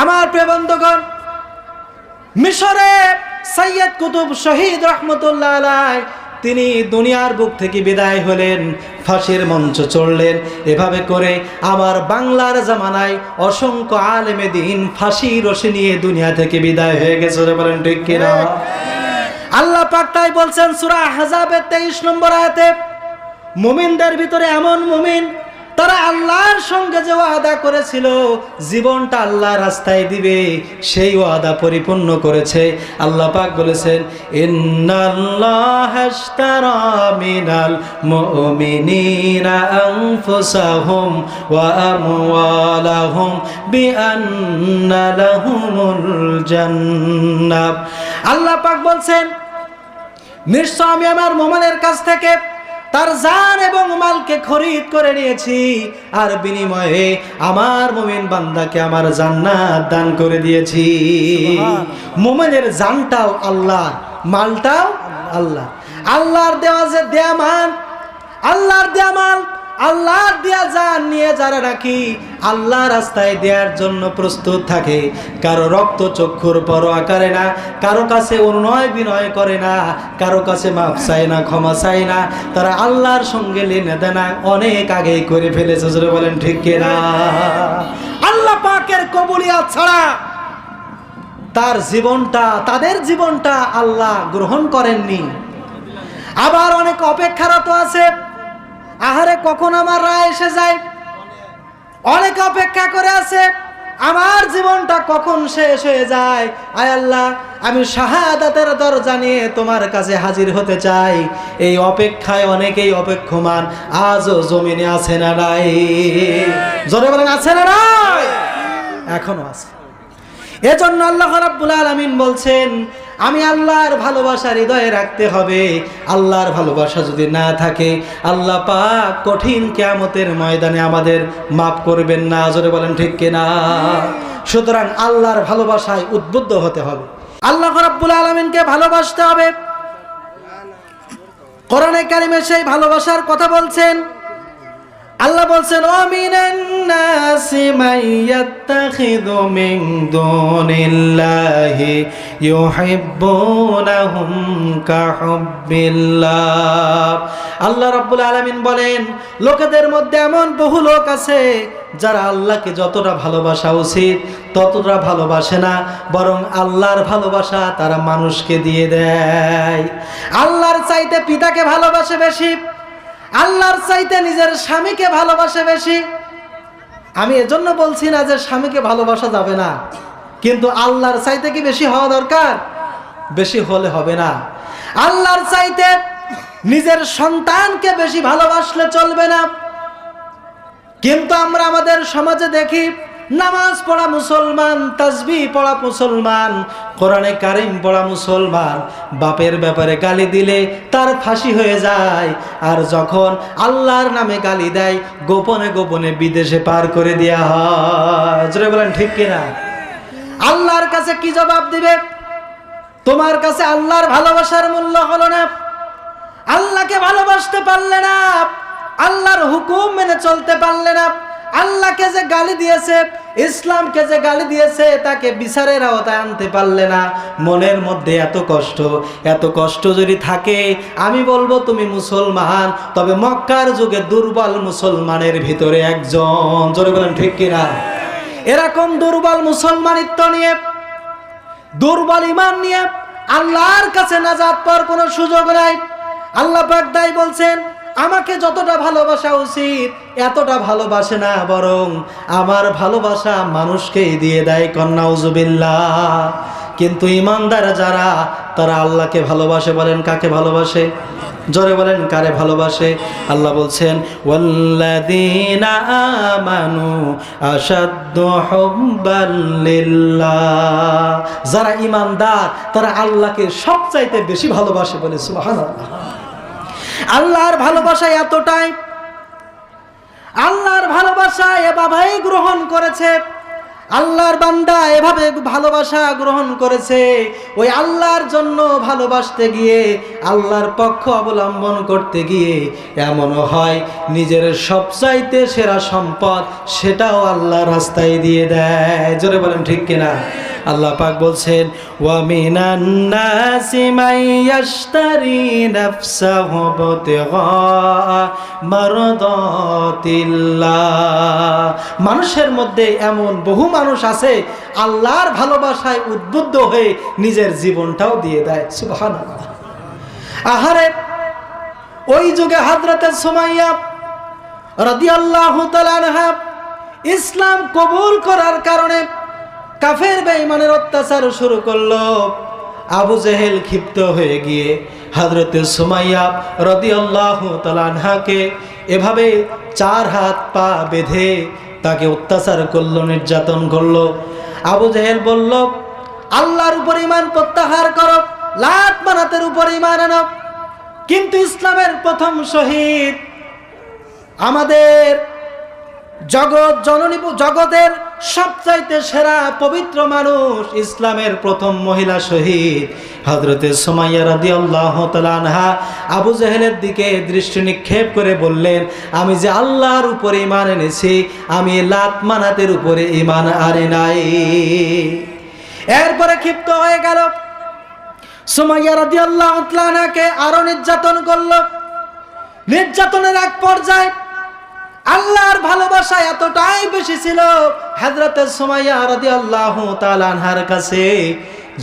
আমার প্রিয় বন্ধুগণ, মিশরে সৈয়দ কুতুব শহীদ রহমতুল্লাহ আলাইহি তিনি দুনিয়ার বুক থেকে বিদায় হলেন, ফাঁসির মঞ্চ চড়লেন। এভাবে করে আমার বাংলার জামানায় অসংখ্য আলেমে দিন ফাঁসি রশি নিয়ে দুনিয়া থেকে বিদায় হয়ে গেছে। বলেন ঠিক কিনা? আল্লাহ পাক তাই বলছেন সূরা আহজাবের 23 নম্বর আয়াতে, মুমিনদের ভিতরে এমন মুমিন তারা আল্লাহর সঙ্গে যে ওয়াদা করেছিল জীবনটা আল্লাহর রাস্তায় দিবে, সেই ওয়াদা পরিপূর্ণ করেছে। আল্লাহ পাক বলেছেন ইন্নাল্লাহা আশতারা মিনাল মুমিনিনা আনফুসাহুম ওয়া আমওয়ালাহুম বিআন্না লাহুমুল জান্নাহ। আল্লাহ পাক বলছেন নিশ্চয় আমি আমার মুমিনের কাছ থেকে তার জান এবং মালকে খরিদ করে নিয়েছি, আর বিনিময়ে আমার মুমিন বান্দাকে আমার জান্নাত দান করে দিয়েছি। মুমিনের জানটাও আল্লাহ, মালটাও আল্লাহ। আল্লাহর দেওয়া যে দেয়া মান, আল্লাহর দেয়া মাল, আল্লাহর দেয়া জান নিয়ে যারা নাকি আল্লাহ রাস্তায় দেওয়ার জন্য প্রস্তুত থাকে, কারো রক্ত চক্ষুর পরোয়া করে না, কারো কাছে অনুনয় বিনয় করে না, কারো কাছে মাপ চায় না, ক্ষমা চায় না, তারা আল্লাহর সঙ্গে লেনদেনা অনেক আগেই করে ফেলেছে। বলেন ঠিক কিনা? আল্লাহ পাকের কবুলিয়াত ছাড়া তার জীবনটা, তাদের জীবনটা আল্লাহ গ্রহণ করেননি। আবার অনেক অপেক্ষারত আছে, আহারে কখন আমার রায় এসে যায়। অনেক অপেক্ষা করে আছে, আমার জীবনটা কখন শেষ হয়ে যায়। আয় আল্লাহ, আমি শাহাদাতের দরজা নিয়ে তোমার কাছে হাজির হতে চাই। এই অপেক্ষায় অনেকেই অপেক্ষমান আজও জমিনে আছে না নাই? জোরে বলেন আছে না নাই? এখনো আছে। এজন্য আল্লাহ রাব্বুল আলামিন বলছেন আমি আল্লাহর ভালোবাসা হৃদয়ে রাখতে হবে। আল্লাহর ভালোবাসা যদি না থাকে আল্লাহ পাক কঠিন কিয়ামতের ময়দানে আমাদের মাফ করবেন না। জোরে বলেন ঠিক কিনা? সুতরাং আল্লাহর ভালোবাসায় উদ্বুদ্ধ হতে হবে, আল্লাহ রাব্বুল আলামিনকে ভালোবাসতে হবে। কোরআনে কারিমে সেই ভালোবাসার কথা বলছেন। আল্লাহ বলছেন ওয়ামিনান নাসি মাইয়াত্তাখিযু মিন দুনিল্লাহি ইউহিব্বুনাহুম কাহুব্বিল্লাহ। আল্লাহ রাব্বুল আলামিন বলেন লোকেদের মধ্যে এমন বহু লোক আছে যারা আল্লাহকে যতটা ভালোবাসা উচিত ততটা ভালোবাসে না, বরং আল্লাহর ভালোবাসা তারা মানুষকে দিয়ে দেয়। আল্লাহর চাইতে পিতাকে ভালোবাসে বেশি, আল্লাহর চাইতে নিজের স্বামীকে ভালোবাসে বেশি। আমি এজন্য বলছি না যে স্বামীকে ভালোবাসা যাবে না, কিন্তু আল্লাহর চাইতে কি বেশি হওয়া দরকার? বেশি হলে হবে না। আল্লাহর চাইতে নিজের সন্তানকে বেশি ভালোবাসলে চলবে না। কিন্তু আমরা আমাদের সমাজে দেখি নামাজ পড়া মুসলমান, তাসবিহ পড়া মুসলমান, কোরআনে কারিম পড়া মুসলমান, বাপের ব্যাপারে গালি দিলে তার ফাঁসি হয়ে যায়, আর যখন আল্লাহর নামে গালি দেয় গোপনে গোপনে বিদেশে পার করে দেয়া হয়। জোরে বলেন ঠিক কিনা? আল্লাহর কাছে কি জবাব দিবে? তোমার কাছে আল্লাহর ভালোবাসার মূল্য হলো না, আল্লাহকে ভালোবাসতে পারলে না, আল্লাহর হুকুম মেনে চলতে পারলে না, আল্লাহকে যে গালি দিয়েছে, ইসলামকে যে গালি দিয়েছে তাকে বিচারের আওতায় আনতে পারলে না। মনের মধ্যে এত কষ্ট যদি থাকে, আমি বলবো তুমি মুসলমান, তবে মক্কার যুগে দুর্বল মুসলমানের ভিতরে একজন। জোরে বলেন ঠিক কিনা? এরকম দুর্বল মুসলমানিত্ব নিয়ে, দুর্বল ঈমান নিয়ে আল্লাহর কাছে নাজাত পাওয়ার কোনো সুযোগ নাই। আল্লাহ পাক তাই বলছেন আমাকে যতটা ভালোবাসা উচিত এতটা ভালোবাসে না, বরং আমার ভালোবাসা মানুষকেই দিয়ে দেয়। নাউজুবিল্লাহ। কিন্তু ঈমানদার যারা, তারা আল্লাহকে ভালোবাসে। বলেন কাকে ভালোবাসে? জোরে বলেন কারে ভালোবাসে? আল্লাহ বলছেন ওয়াল্লাযীনা আমানু আশাদ্দু হুব্বাল লিল্লাহ। যারা ঈমানদার তারা আল্লাহকে সবচাইতে বেশি ভালোবাসে। বলে সুবহানাল্লাহ। আল্লাহর ভালোবাসা এতটাই, আল্লাহর ভালোবাসা এ বাবাই গ্রহণ করেছে, আল্লাহর বান্দা এভাবে ভালোবাসা গ্রহণ করেছে, ওই আল্লাহর জন্য ভালোবাসতে গিয়ে, আল্লাহর পক্ষ অবলম্বন করতে গিয়ে এমনও হয় নিজের সবচাইতে সেরা সম্পদ সেটাও আল্লাহর রাস্তায় দিয়ে দেয়। জোরে বলেন ঠিক কিনা? আল্লাহ পাক বলছেন, ওয়া মিনান নাসি মাইয়াশতারি নাফসাহু বিতিগা মারদাতিল্লাহ। মানুষের মধ্যে এমন বহু মানুষ আছে আল্লাহর ভালোবাসায় উদ্বুদ্ধ হয়ে নিজের জীবনটাও দিয়ে দেয়। সুবহানাল্লাহ। আহারে, ওই যুগে হযরতে সুমাইয়া রাদিয়াল্লাহু তাআলা আনহা ইসলাম কবুল করার কারণে কাফের বেঈমানের অত্যাচার শুরু করলো। আবু জেহেল ক্ষিপ্ত হয়ে গিয়ে হযরতে সুমাইয়া রাদিয়াল্লাহু তাআলা আনহাকে এভাবে 4 হাত পা বেঁধে তাকে অত্যাচার করলো, নির্যাতন করলো। আবু জেহেল বলল, আল্লাহর উপর ঈমান প্রত্যাহার করো, লাত মানাতের উপর ঈমান আনো। কিন্তু ইসলামের প্রথম শহীদ, আমাদের জগৎ জননী, জগতের সবচাইতে সেরা পবিত্র মানুষ, ইসলামের প্রথম মহিলা শহীদ হযরতে সুমাইয়া রাদিয়াল্লাহু তাআলা আনহা আবু জেহেলের দিকে দৃষ্টি নিক্ষেপ করে বললেন, আমি যে আল্লাহর উপরে ঈমান এনেছি, আমি লাত মানাতের উপরে ঈমান আনি নাই। এরপরে ক্ষিপ্ত হয়ে গেল, সুমাইয়া রাদিয়াল্লাহু তাআলা আনহাকে আরো নির্যাতন করল। নির্যাতনের এক পর্যায়ে আল্লাহর ভালোবাসা এতটাই বেশি ছিল হযরতে সুমাইয়া রাদিয়াল্লাহু তাআলা আনহার কাছে,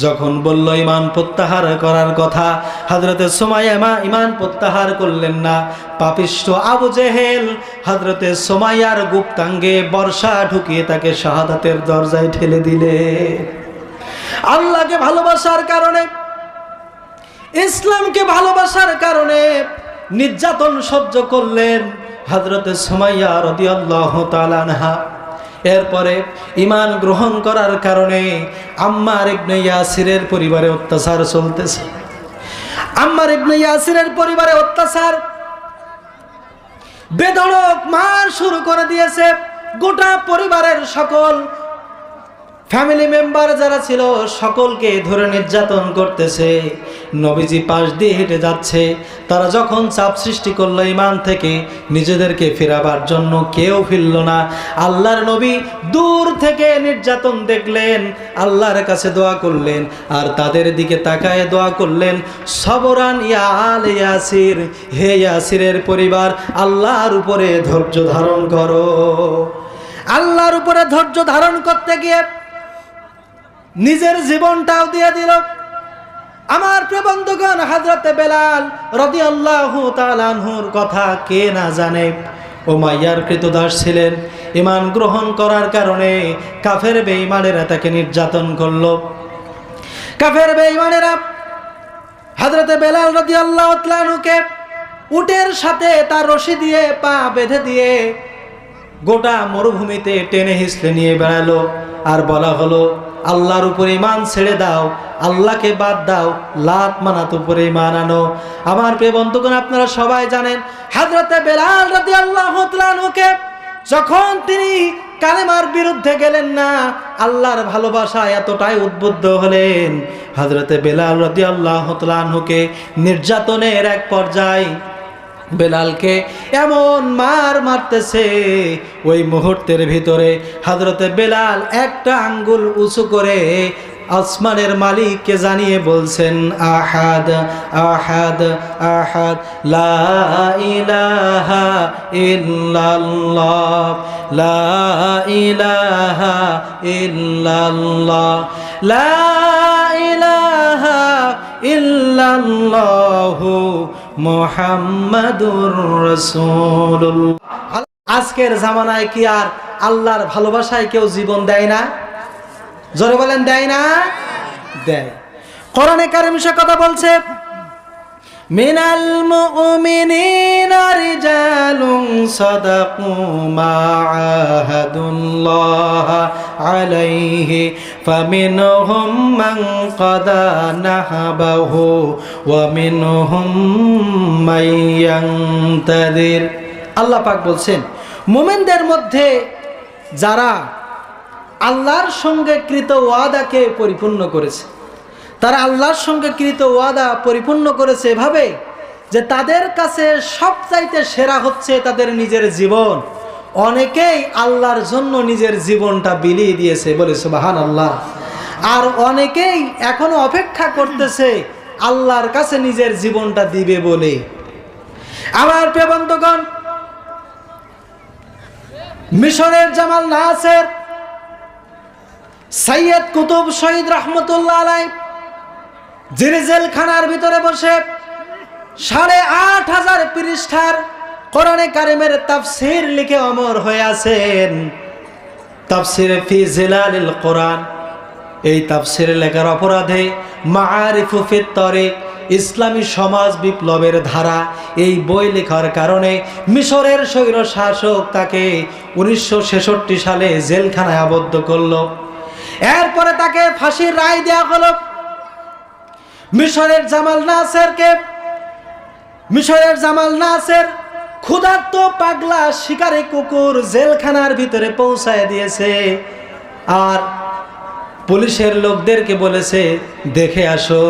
যখন বলল ঈমান প্রত্যাহার করার কথা, হযরতে সুমাইয়া ঈমান প্রত্যাহার করলেন না। পাপিষ্ঠ আবু জেহেল হযরতে সুমাইয়ার গুপ্তাঙ্গে বর্ষা ঢুকিয়ে তাকে শাহাদাতের দরজায় ঠেলে দিলে। আল্লাহকে ভালোবাসার কারণে, ইসলামকে ভালোবাসার কারণে নির্যাতন সহ্য করলেন হযরতে সুমাইয়া রাদিয়াল্লাহু তাআলা আনহা। এরপরে ঈমান গ্রহণ করার কারণে আম্মার ইবনে ইয়াসিরের পরিবারে অত্যাচার চলতেছে। আম্মার ইবনে ইয়াসিরের পরিবারে অত্যাচার, বেধড়ক মার শুরু করে দিয়েছে। গোটা পরিবারের সকল ফ্যামিলি মেম্বার যারা ছিল সকলকে ধরে নির্যাতন করতেছে। নবীজি পাশ দিয়ে হেঁটে যাচ্ছে, তারা যখন চাপ সৃষ্টি করলো ঈমান থেকে নিজেদেরকে ফেরাবার জন্য, কেউ ফিরল না। আল্লাহর নবী দূর থেকে নির্যাতন দেখলেন, আল্লাহর কাছে দোয়া করলেন, আর তাদের দিকে তাকায় দোয়া করলেন, সবরান ইয়া আলে ইয়াসির, হে ইয়াসিরের পরিবার, আল্লাহর উপরে ধৈর্য ধারণ করো। আল্লাহর উপরে ধৈর্য ধারণ করতে গিয়ে নিজের জীবনটাও দিয়ে দিল। আমার প্রিয় বন্ধুগণ, হযরতে বেলাল রাদিয়াল্লাহু তাআলা আনহুর কথা কে না জানে। উমাইয়ার কৃতদাস ছিলেন। ঈমান গ্রহণ করার কারণে কাফের বেঈমানেরা তাকে নির্যাতন করলো। কাফের বেঈমানেরা হযরতে বেলাল রাদিয়াল্লাহু তাআলা আনহুকে উটের সাথে তার রশি দিয়ে পা বেঁধে দিয়ে গোটা মরুভূমিতে টেনে হিঁচড়ে নিয়ে বেড়ালো। আর বলা হলো, আল্লাহর উপরে ঈমান ছেড়ে দাও, আল্লাহকে বাদ দাও, লাত মানাত উপরে ঈমান আনো। আমার প্রিয় বন্ধুগণ, আপনারা সবাই জানেন হযরতে বেলাল রাদিয়াল্লাহু তাআলা আনহুকে যখন তিনি কালেমার বিরুদ্ধে গেলেন না, আল্লাহর ভালোবাসায় এতটাই উদ্বুদ্ধ হলেন, হযরতে বেলাল রাদিয়াল্লাহু তাআলা আনহুকে নির্যাতনের এক পর্যায়ে বেলালকে এমন মার মারতেছে, ওই মুহূর্তের ভিতরে হযরতে বেলাল একটা আঙ্গুল উঁচু করে আসমানের মালিককে জানিয়ে বলছেন, আহাদ আহাদ আহাদ, লা ইলাহা ইল্লাল্লাহ, লা ইলাহা ইল্লাল্লাহ, লা ইলাহা ইল্লাল্লাহু মুহাম্মাদুর রাসূলুল্লাহ। আজকের জামানায় কি আর আল্লাহর ভালোবাসায় কেউ জীবন দেয় না? জোরে বলেন, দেয় না? দেয়। কোরআনে কারীম সে কথা বলছে, মিনাল মুমিনিনা রিজালুন সাদাকু মা আহাদুল্লাহ আলাইহি ফামিনহুম মান কাদা নাহবাহু ওয়া মিনহুম মান ইয়ানতাযির। আল্লাহ পাক বলছেন, মুমিনদের মধ্যে যারা আল্লাহর সঙ্গে কৃত ওয়াদাকে পরিপূর্ণ করেছে। তারা আল্লাহর সঙ্গে কৃত ওয়াদা পরিপূর্ণ করেছে এভাবে যে তাদের কাছে সবচাইতে সেরা হচ্ছে তাদের নিজের জীবন। অনেকেই আল্লাহর জন্য নিজের জীবনটা বিলিয়ে দিয়েছে, বলে সুবহানাল্লাহ। আর অনেকেই এখনো অপেক্ষা করতেছে আল্লাহর কাছে নিজের জীবনটা দিবে বলে। আমার প্রিয় বন্ধুগণ, মিশরের জামাল নাসের সৈয়দ কুতুব শহীদ রহমতুল্লাহ আলাইহি যিনি জেলখানার ভিতরে বসে ৮৫০০ পৃষ্ঠার কোরআনে কারিমের তাফসীর লিখে অমর হয়ে আছেন। তাফসীরে ফি জিলালিল কোরআন, এই তাফসীর লেখার অপরাধে মাআরিফু ফিত তারিক, ইসলামী সমাজ বিপ্লবের ধারা, এই বই লেখার কারণে মিশরের স্বৈর শাসক তাকে ১৯৬৬ সালে জেলখানায় আবদ্ধ করল। এরপরে তাকে ফাঁসির রায় দেওয়া হলো। মিশরের জামাল নাসের ক্ষুধার্ত পাগলা শিকারী কুকুর জেলখানার ভিতরে পৌঁছায় দিয়েছে। আর পুলিশের লোকদেরকে বলেছে, দেখে আসো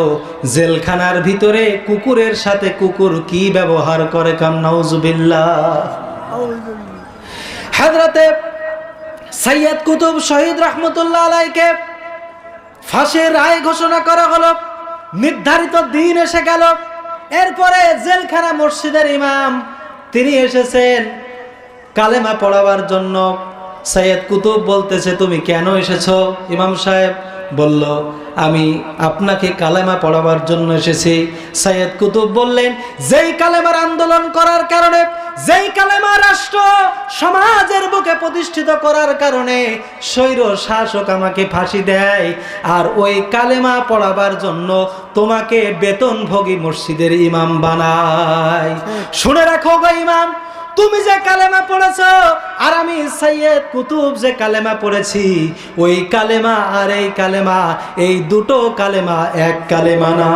জেলখানার ভিতরে কুকুরের সাথে কুকুর কি ব্যবহার করে। নাউজুবিল্লাহ। হযরতে সৈয়দ কুতুব শহীদ রহমতুল্লাহ আলাইহিকে ফাঁসির রায় ঘোষণা করা হলো। নির্ধারিত দিন এসে গেল। এরপরে জেলখানা মসজিদের ইমাম তিনি এসেছেন কালেমা পড়াবার জন্য। সৈয়দ কুতুব বলতেছে, তুমি কেন এসেছো? ইমাম সাহেব বলল, আমি আপনাকে কালেমা পড়াবার জন্য এসেছি। সৈয়দ কুতুব বললেন, যেই কালেমার আন্দোলন করার কারণে, যেই কালেমা রাষ্ট্র সমাজের বুকে প্রতিষ্ঠিত করার কারণে স্বৈর শাসক আমাকে ফাঁসি দেয়, আর ওই কালেমা পড়াবার জন্য তোমাকে বেতনভোগী মসজিদের ইমাম বানায়। শুনে রাখো গো ইমাম, তুমি যে কালেমা পড়েছো আর আমি সৈয়দ কুতুব যে কালেমা পড়েছি, ওই কালেমা আর এই কালেমা, এই দুটো কালেমা এক কালেমা না।